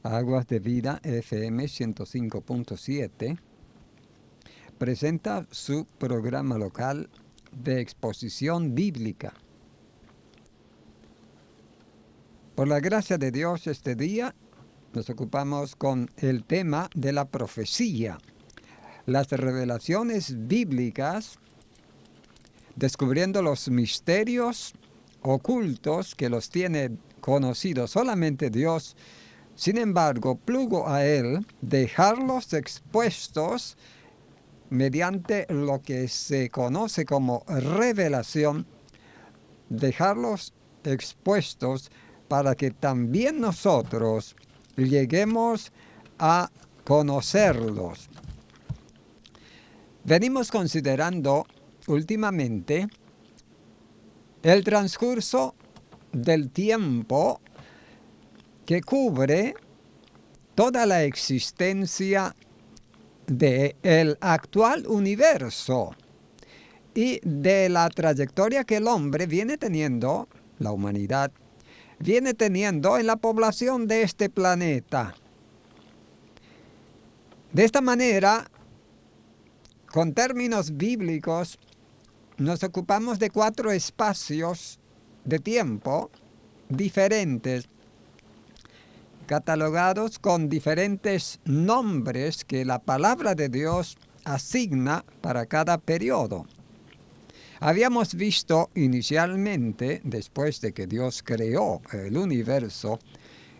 Aguas de Vida FM 105.7 presenta su programa local de exposición bíblica. Por la gracia de Dios, este día nos ocupamos con el tema de la profecía, las revelaciones bíblicas, descubriendo los misterios ocultos que los tiene conocidos solamente Dios. Sin embargo, plugo a Él dejarlos expuestos mediante lo que se conoce como revelación, dejarlos expuestos para que también nosotros lleguemos a conocerlos. Venimos considerando últimamente el transcurso del tiempo que cubre toda la existencia del actual universo y de la trayectoria que el hombre viene teniendo, la humanidad, viene teniendo en la población de este planeta. De esta manera, con términos bíblicos, nos ocupamos de 4 espacios de tiempo diferentes, catalogados con diferentes nombres que la palabra de Dios asigna para cada periodo. Habíamos visto inicialmente, después de que Dios creó el universo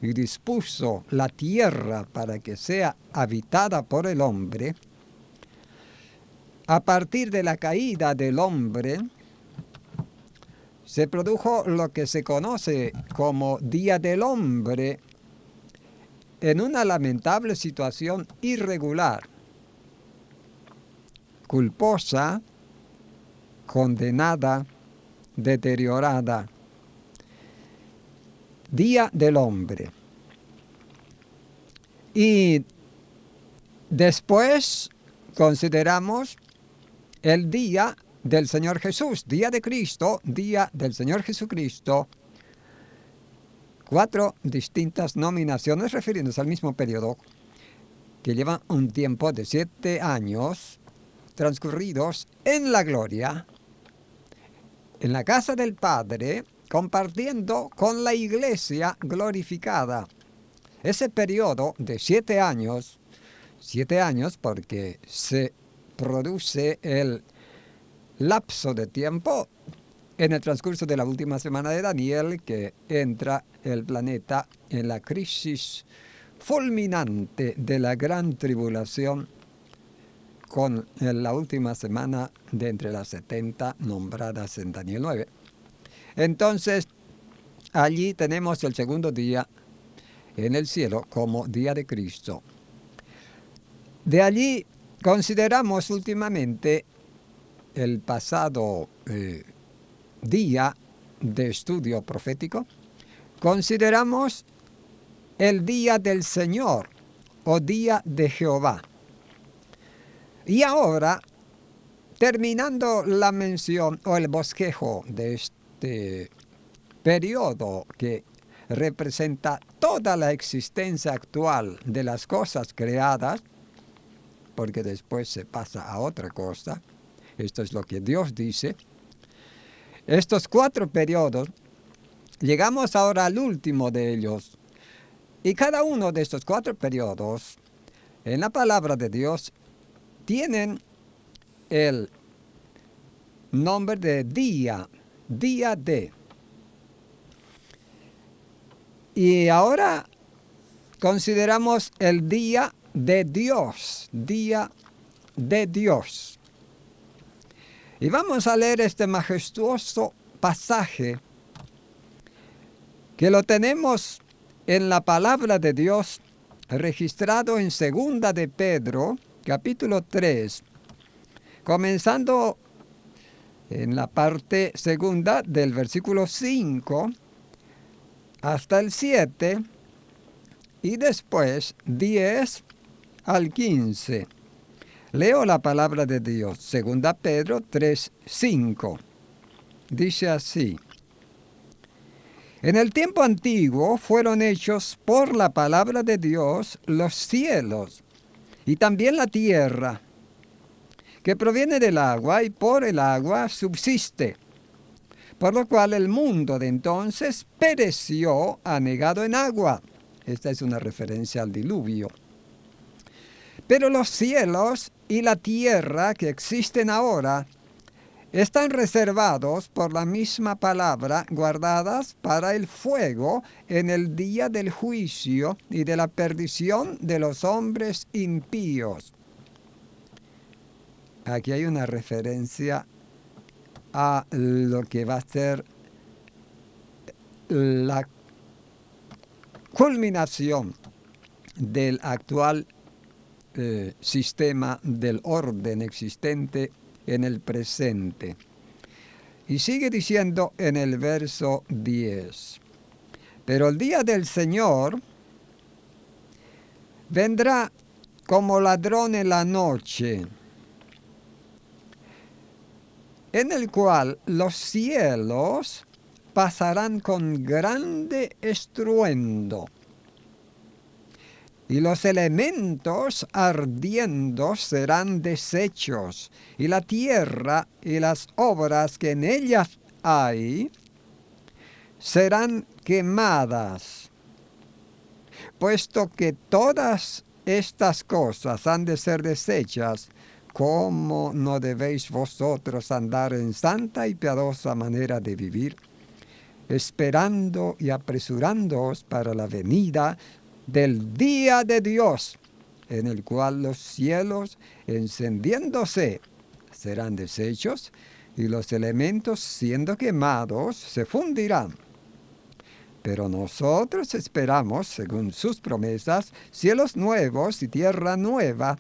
y dispuso la tierra para que sea habitada por el hombre, a partir de la caída del hombre, se produjo lo que se conoce como Día del Hombre, en una lamentable situación irregular, culposa, condenada, deteriorada. Día del Hombre. Y después consideramos el día del Señor Jesús, día de Cristo, día del Señor Jesucristo. 4 distintas nominaciones refiriéndose al mismo periodo, que llevan un tiempo de 7 años transcurridos en la gloria, en la casa del Padre, compartiendo con la iglesia glorificada. Ese periodo de 7 años porque se produce el lapso de tiempo en el transcurso de la última semana de Daniel, que entra el planeta en la crisis fulminante de la gran tribulación, con la última semana de entre las 70 nombradas en Daniel 9. Entonces, allí tenemos el segundo día en el cielo como día de Cristo. De allí consideramos últimamente el pasado día de estudio profético, consideramos el día del Señor o día de Jehová. Y ahora, terminando la mención o el bosquejo de este periodo que representa toda la existencia actual de las cosas creadas, porque después se pasa a otra cosa, esto es lo que Dios dice. Estos 4 periodos, llegamos ahora al último de ellos. Y cada uno de estos 4 periodos, en la palabra de Dios, tienen el nombre de día de. Y ahora consideramos el día de Dios, día de Dios. Y vamos a leer este majestuoso pasaje que lo tenemos en la palabra de Dios registrado en 2 de Pedro, capítulo 3, comenzando en la parte segunda del versículo 5 hasta el 7 y después 10 al 15. Leo la palabra de Dios, 2 Pedro 3:5. Dice así: En el tiempo antiguo fueron hechos por la palabra de Dios los cielos y también la tierra, que proviene del agua y por el agua subsiste, por lo cual el mundo de entonces pereció anegado en agua. Esta es una referencia al diluvio. Pero los cielos y la tierra que existen ahora están reservados por la misma palabra, guardadas para el fuego en el día del juicio y de la perdición de los hombres impíos. Aquí hay una referencia a lo que va a ser la culminación del actual sistema del orden existente en el presente. Y sigue diciendo en el verso 10, pero el día del Señor vendrá como ladrón en la noche, en el cual los cielos pasarán con grande estruendo, y los elementos ardiendo serán deshechos, y la tierra y las obras que en ellas hay serán quemadas. Puesto que todas estas cosas han de ser deshechas, ¿cómo no debéis vosotros andar en santa y piadosa manera de vivir, esperando y apresurándoos para la venida del día de Dios, en el cual los cielos, encendiéndose, serán deshechos, y los elementos, siendo quemados, se fundirán? Pero nosotros esperamos, según sus promesas, cielos nuevos y tierra nueva,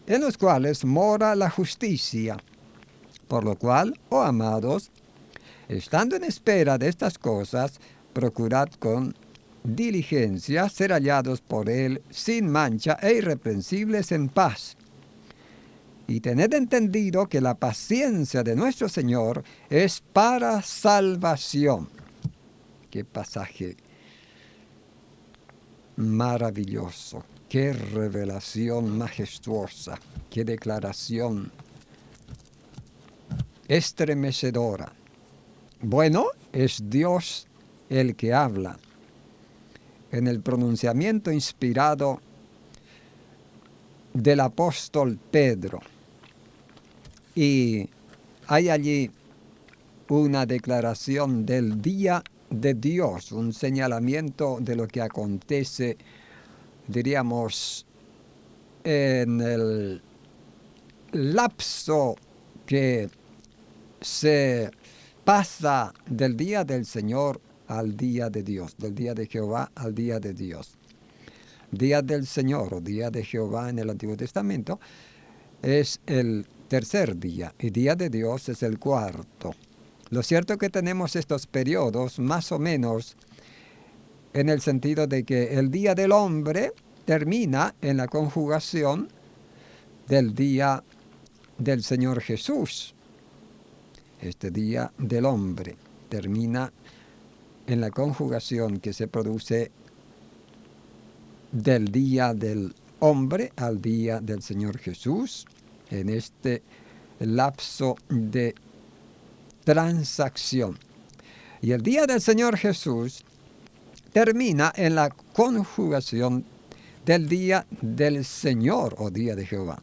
en los cuales mora la justicia. Por lo cual, oh amados, estando en espera de estas cosas, procurad con diligencia ser hallados por Él sin mancha e irreprensibles en paz. Y tened entendido que la paciencia de nuestro Señor es para salvación. Qué pasaje maravilloso, qué revelación majestuosa, qué declaración estremecedora. Bueno, es Dios el que habla en el pronunciamiento inspirado del apóstol Pedro. Y hay allí una declaración del día de Dios, un señalamiento de lo que acontece, diríamos, en el lapso que se pasa del día del Señor al día de Dios, del día de Jehová al día de Dios. Día del Señor o día de Jehová en el Antiguo Testamento es el tercer día y día de Dios es el cuarto. Lo cierto es que tenemos estos periodos más o menos en el sentido de que el día del hombre termina en la conjugación del día del Señor Jesús. Este día del hombre termina en la conjugación que se produce del día del hombre al día del Señor Jesús, en este lapso de transacción. Y el día del Señor Jesús termina en la conjugación del día del Señor o día de Jehová.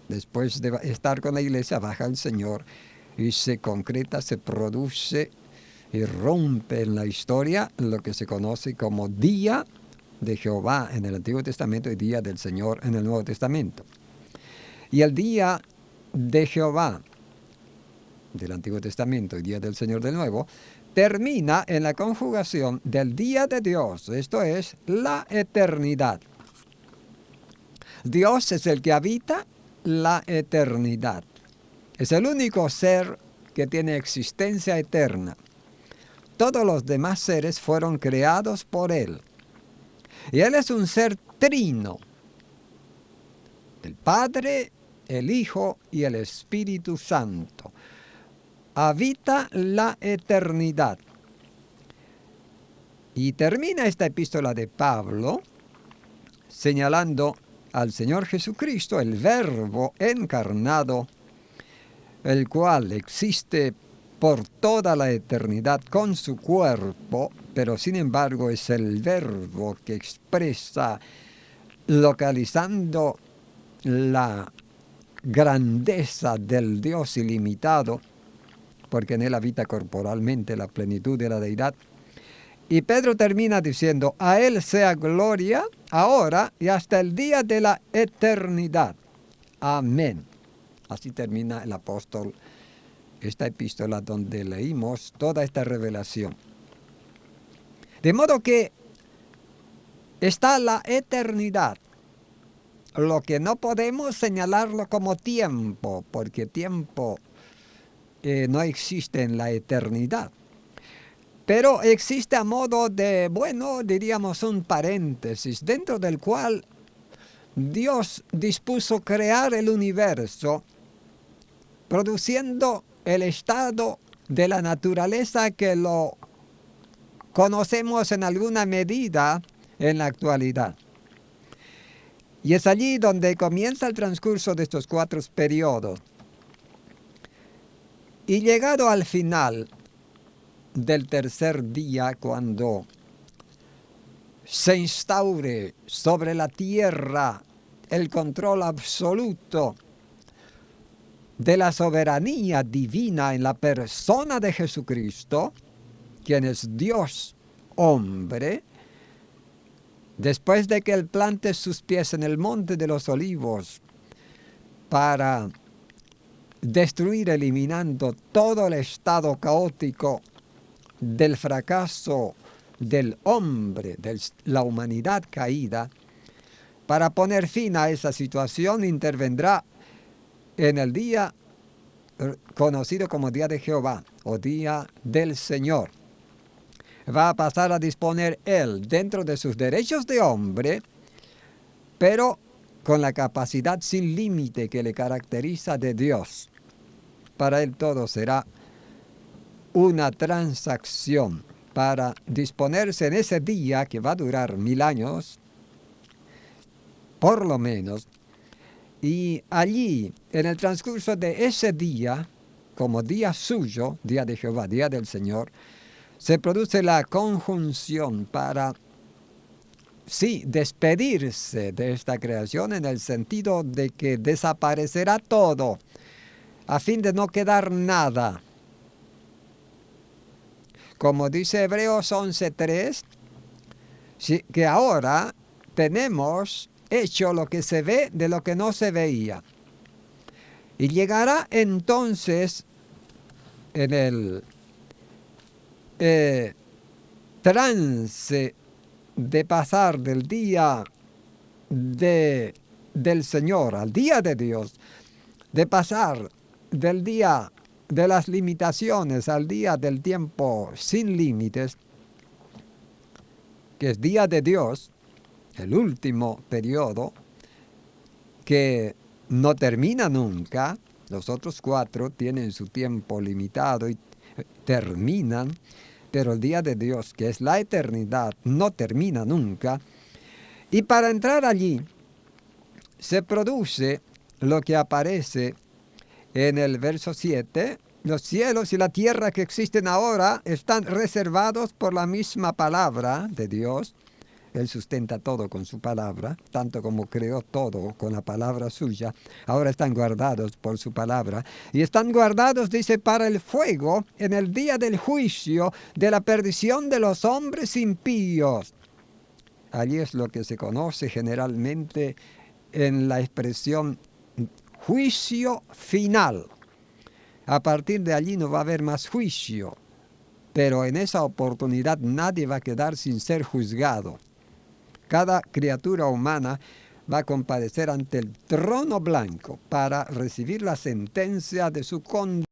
Después de estar con la iglesia, baja el Señor y se concreta, se produce y rompe en la historia lo que se conoce como día de Jehová en el Antiguo Testamento y día del Señor en el Nuevo Testamento. Y el día de Jehová del Antiguo Testamento y día del Señor del Nuevo termina en la conjugación del día de Dios, esto es, la eternidad. Dios es el que habita la eternidad. Es el único ser que tiene existencia eterna. Todos los demás seres fueron creados por Él. Y Él es un ser trino. El Padre, el Hijo y el Espíritu Santo. Habita la eternidad. Y termina esta epístola de Pablo señalando al Señor Jesucristo, el Verbo encarnado, el cual existe por toda la eternidad con su cuerpo, pero sin embargo es el Verbo que expresa, localizando la grandeza del Dios ilimitado, porque en él habita corporalmente la plenitud de la deidad. Y Pedro termina diciendo, a él sea gloria ahora y hasta el día de la eternidad. Amén. Así termina el apóstol esta epístola donde leímos toda esta revelación. De modo que está la eternidad, lo que no podemos señalarlo como tiempo, porque tiempo no existe en la eternidad. Pero existe a modo de, bueno, diríamos un paréntesis, dentro del cual Dios dispuso crear el universo, produciendo el estado de la naturaleza que lo conocemos en alguna medida en la actualidad. Y es allí donde comienza el transcurso de estos 4 periodos. Y llegado al final del tercer día, cuando se instaure sobre la tierra el control absoluto de la soberanía divina en la persona de Jesucristo, quien es Dios hombre, después de que Él plante sus pies en el monte de los olivos para destruir, eliminando todo el estado caótico del fracaso del hombre, de la humanidad caída, para poner fin a esa situación intervendrá en el día conocido como Día de Jehová o Día del Señor. Va a pasar a disponer Él dentro de sus derechos de hombre, pero con la capacidad sin límite que le caracteriza de Dios. Para Él todo será una transacción para disponerse en ese día que va a durar 1000 años, por lo menos, y allí, en el transcurso de ese día, como día suyo, día de Jehová, día del Señor, se produce la conjunción para, sí, despedirse de esta creación en el sentido de que desaparecerá todo, a fin de no quedar nada. Como dice Hebreos 11:3, que ahora tenemos hecho lo que se ve de lo que no se veía. Y llegará entonces en el trance de pasar del día del Señor al día de Dios, de pasar del día de las limitaciones al día del tiempo sin límites, que es día de Dios, el último periodo, que no termina nunca. Los otros 4 tienen su tiempo limitado y terminan, pero el día de Dios, que es la eternidad, no termina nunca. Y para entrar allí, se produce lo que aparece en el verso 7, los cielos y la tierra que existen ahora están reservados por la misma palabra de Dios. Él sustenta todo con su palabra, tanto como creó todo con la palabra suya. Ahora están guardados por su palabra. Y están guardados, dice, para el fuego en el día del juicio, de la perdición de los hombres impíos. Allí es lo que se conoce generalmente en la expresión juicio final. A partir de allí no va a haber más juicio, pero en esa oportunidad nadie va a quedar sin ser juzgado. Cada criatura humana va a comparecer ante el trono blanco para recibir la sentencia de su conducta.